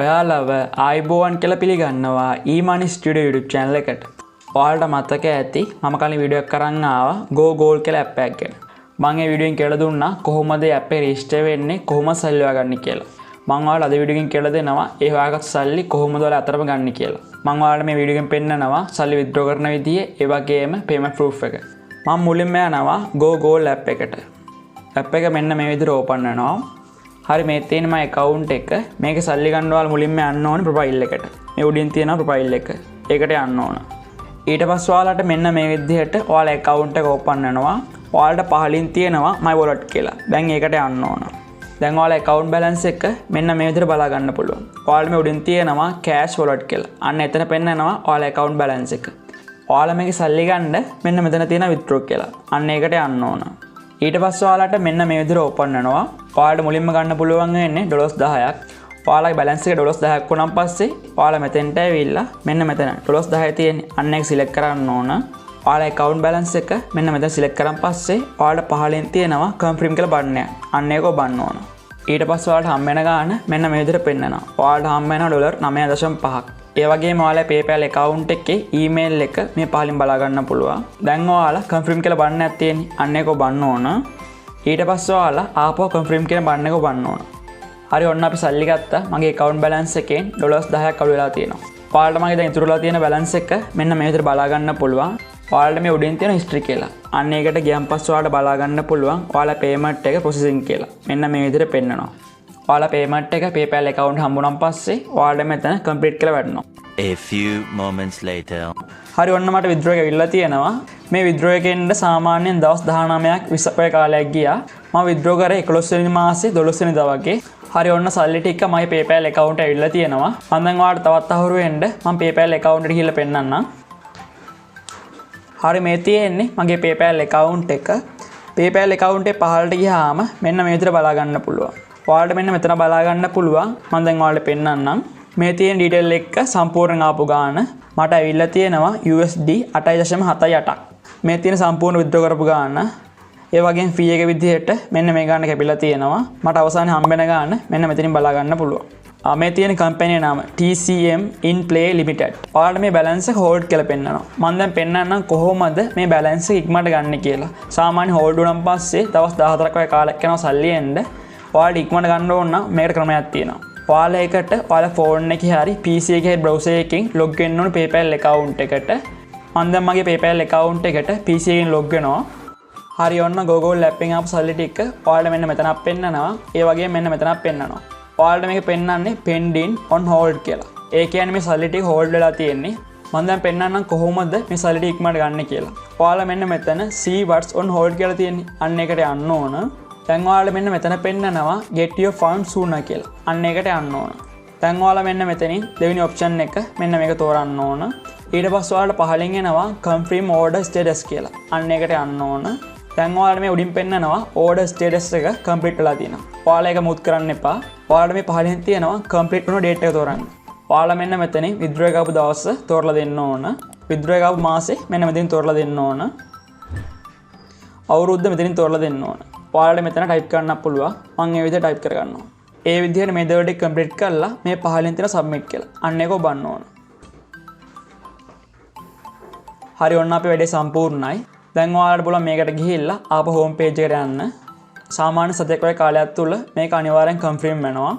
ඔයාලව ආයිබෝවන් කියලා පිළිගන්නවා Emoney Studio YouTube channel එකට. ඔයාලට මතක ඇති මම කලින් වීඩියෝ එකක් කරන් ආවා Gogoal කියලා app එකක් ගැන. මම මේ වීඩියෝ එකෙන් කියලා දුන්නා කොහොමද app එක register වෙන්නේ කොහොමද සල්ලි හොයාගන්නේ කියලා. මම ඔයාලට අද වීඩියෝ එකෙන් කියලා දෙනවා ඒ හොයාගත්තු සල්ලි කොහොමද ඔයාලා අතරම ගන්න කියලා. මම ඔයාලට මේ වීඩියෝ එකෙන් පෙන්නනවා සල්ලි withdraw කරන විදිය ඒ වගේම payment proof එක. මම මුලින්ම යනවා Gogoal app එකට. app එක මෙන්න මේ විදිහට open වෙනවා. හරි මේ තියෙන මම account එක මේක සල්ලි ගන්නවල මුලින්ම යන්න ඕනේ profile එකට. මේ උඩින් තියෙන profile එක. ඒකට යන්න ඕන. ඊට පස්සේ ඔයාලට මෙන්න මේ විදිහට ඔයාලා account එක open වෙනවා. ඔයාලට පහලින් තියෙනවා my wallet කියලා. දැන් ඒකට යන්න ඕන. දැන් ඔයාලා account balance එක මෙන්න මේ විදිහට බලා ගන්න පුළුවන්. ඔයාලා මේ උඩින් තියෙනවා cash wallet කියලා. අන්න එතන පෙන්නනවා ඔයාලා account balance එක. ඔයාලා මේක සල්ලි ගන්න මෙන්න මෙතන තියෙන withdraw කියලා. අන්න ඒකට යන්න ඕන. ඊට පස්සේ ඔයාලට මෙන්න මේ විදිහට open වෙනවා. ඔයාලට මුලින්ම ගන්න පුළුවන් වෙන්නේ $10ක්. ඔයාලගේ balance එක $10ක් වුණාන් පස්සේ ඔයාලා මෙතෙන්ට ඇවිල්ලා මෙන්න මෙතන $10 තියෙන්නේ. අන්න ඒක select කරන්න ඕන. ඔයාලා account balance එක මෙන්න මෙතන select කරන් පස්සේ ඔයාලට පහලින් තියෙනවා confirm කියලා button එක. අන්න ඒක ඔබන්න ඕන. ඊට පස්සේ ඔයාලට හම්බ වෙන ගාන මෙන්න මේ විදිහට පෙන්නනවා. ඔයාලට හම්බ වෙනවා $9.5ක්. ඒ වගේම ඔයාලා PayPal account එකේ email එක මේ පහලින් බලා ගන්න පුළුවන්. දැන් ඔයාලා confirm කියලා button එකක් තියෙන්නේ. අන්න ඒක ඔබන්න ඕන. ඊට පස්සේ ඔයාලා ආපහු confirm කියන button එක ඔබන්න ඕන. හරි ඔන්න අපි සල්ලි ගත්තා. මගේ account balance එකෙන් $10ක් අඩු වෙලා තියෙනවා. ඔයාලට මගේ දැන් ඉතුරුලා තියෙන balance එක මෙන්න මේ විදිහට බලා ගන්න පුළුවන්. ඔයාලට මේ උඩින් තියෙන history කියලා. අන්න ඒකට ගියන් පස්සේ ඔයාලට බලා ගන්න පුළුවන් ඔයාලා payment එක processing කියලා. මෙන්න මේ විදිහට පෙන්නනවා. ඔයාලා payment එක PayPal account හම්බුනන් පස්සේ ඔයාලට මෙතන complete කියලා වැටෙනවා. A few moments later. හරි ඔන්න මට withdraw එක ඇවිල්ලා තියෙනවා. මේ withdraw එකෙන් සාමාන්‍යයෙන් දවස් 19ක් 20ක් වගේ කාලයක් ගියා. මම withdraw කරේ 11 වෙනි මාසේ 12 වෙනිදා වගේ. හරි ඔන්න සල්ලි ටික මගේ PayPal account එකට ඇවිල්ලා තියෙනවා. මම දැන් ඔයාලට තවත් අහුරු වෙන්න මම PayPal account එකට ගිහලා පෙන්නන්නම්. හරි මේ තියෙන්නේ මගේ PayPal account එක. PayPal account එකේ පහළට ගියාම මෙන්න මේ විදිහට බලා ගන්න පුළුවන්. ඔයාලට මෙන්න මෙතන බලා ගන්න පුළුවන්. මම දැන් ඔයාලට පෙන්නන්නම්. මේ තියෙන ඩීටේල් එක සම්පූර්ණ ආපු ගාන මට ඇවිල්ලා තියෙනවා USD 8.78ක්. මේ තියෙන සම්පූර්ණ withdraw කරපු ගාන. ඒ වගේම fee එක විදිහට මෙන්න මේ ගාන කැපිලා තියෙනවා. මට අවසානයේ හම්බ වෙන ගාන මෙන්න මෙතනින් බලා ගන්න පුළුවන්. මේ තියෙන කම්පැනි නම TCM in Play Limited. ඔයාලට මේ balance එක hold කියලා පෙන්නනවා. මම දැන් පෙන්නන්නම් කොහොමද මේ balance එක ඉක්මනට ගන්න කියලා. සාමාන්‍ය hold වුණාන් පස්සේ දවස් 14ක් වගේ කාලයක් යනවා සල්ලි එන්න. ඔයාලට ඉක්මනට ගන්න ඕන නම් මේකට ක්‍රමයක් තියෙනවා. ඔයාලා එකට ඔයාලා ෆෝන් එකේ හරි PC එකේ හරි browser එකකින් log වෙන්න ඕන PayPal account එකට. මම දැන් මගේ PayPal account එකට PC එකෙන් log වෙනවා. හරි ඔන්න Gogoal app එකෙන් ආපු සල්ලි ටික ඔයාලා මෙන්න මෙතනක් පෙන්නනවා. ඒ වගේම මෙන්න මෙතනක් පෙන්නනවා. ඔයාලට මේක පෙන්නන්නේ pending on hold කියලා. ඒ කියන්නේ මේ සල්ලි ටික hold වෙලා තියෙන්නේ. මම දැන් පෙන්නන්නම් කොහොමද මේ සල්ලි ටික ඉක්මනට ගන්න කියලා. ඔයාලා මෙන්න මෙතන see what's on hold කියලා තියෙන්නේ. අන්න ඒකට යන්න ඕන. දැන් ඔයාලා මෙන්න මෙතන පෙන්නනවා get your funds sooner කියලා. අන්න ඒකට යන්න ඕන. දැන් ඔයාලා මෙන්න මෙතනින් දෙවෙනි option එක මෙන්න මේක තෝරන්න ඕන. ඊට පස්සේ ඔයාලට පහලින් එනවා confirm order status කියලා. අන්න ඒකට යන්න ඕන. දැන් ඔයාලට මේ උඩින් පෙන්නනවා order status එක complete වෙලා තියෙනවා. ඔයාලා ඒක මුත් කරන්න එපා. ඔයාලට මේ පහලින් තියෙනවා complete වුණ date එක තෝරන්න. ඔයාලා මෙන්න මෙතනින් withdraw එක ආපු දවස තෝරලා දෙන්න ඕන. withdraw එක ආපු මාසේ මෙන්න මෙතනින් තෝරලා දෙන්න ඕන. අවුරුද්ද මෙතනින් තෝරලා දෙන්න ඕන. ඔයාලට මෙතන type කරන්න පුළුවන්. මම මේ විදිහට type කරගන්නවා. ඒ විදිහට මේ දෙවට complete කරලා මේ පහලින් තියෙන submit කියලා. අන්න ඒක ඔබන්න ඕන. හරි ඔන්න අපේ වැඩේ සම්පූර්ණයි. දැන් ඔයාලට පුළුවන් මේකට ගිහිල්ලා ආපහු home page එකට යන්න. සාමාන්‍ය සතෙක් වගේ කාලයක් තුල මේක අනිවාර්යෙන් confirm වෙනවා.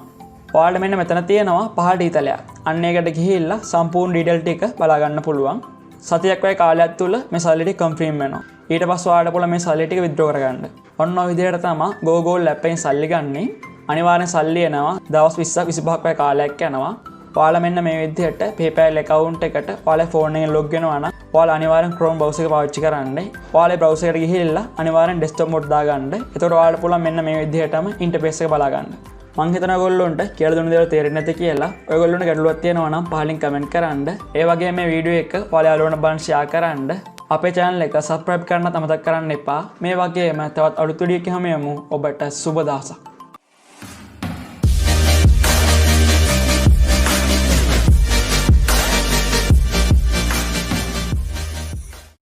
ඔයාලට මෙන්න මෙතන තියෙනවා පහළ ඩීතලයක්. අන්න ඒකට ගිහිල්ලා සම්පූර්ණ detail ටික බලා ගන්න පුළුවන්. සතියක් වගේ කාලයක් තුල මේ සල්ලි ටික confirm වෙනවා. ඊට පස්සේ ඔයාලට පුළුවන් මේ සල්ලි ටික withdraw කරගන්න. ඔන්න ඔය විදිහට තමයි Gogoal app එකෙන් සල්ලි ගන්නෙ. අනිවාර්යෙන් සල්ලි එනවා දවස් 20ක් 25ක් වගේ කාලයක් යනවා. ඔයාලා මෙන්න මේ විදිහට PayPal account එකට ඔයාලා ෆෝන් එකෙන් log වෙනවා නම් ඔයාලා අනිවාර්යෙන් Chrome browser එක පාවිච්චි කරන්න. ඔයාලා browser එකට ගිහිල්ලා අනිවාර්යෙන් desktop mode දාගන්න. එතකොට ඔයාලට පුළුවන් මෙන්න මේ විදිහටම interface එක බලා ගන්න. මම හිතනවා ඔයගොල්ලොන්ට කියලා දුන්න දේවල් තේරෙන්නේ නැති කියලා. ඔයගොල්ලොන්ට ගැටලුවක් තියෙනවා නම් පහලින් comment කරන්න. ඒ වගේම මේ වීඩියෝ එක ඔයාලා යාළුවන්ට බලන්න share කරන්න. අපේ channel එක subscribe කරන්න අමතක කරන්න එපා. මේ වගේම තවත් අලුත් වීඩියෝ එකක් හැම යමු. ඔබට සුබ දවසක්.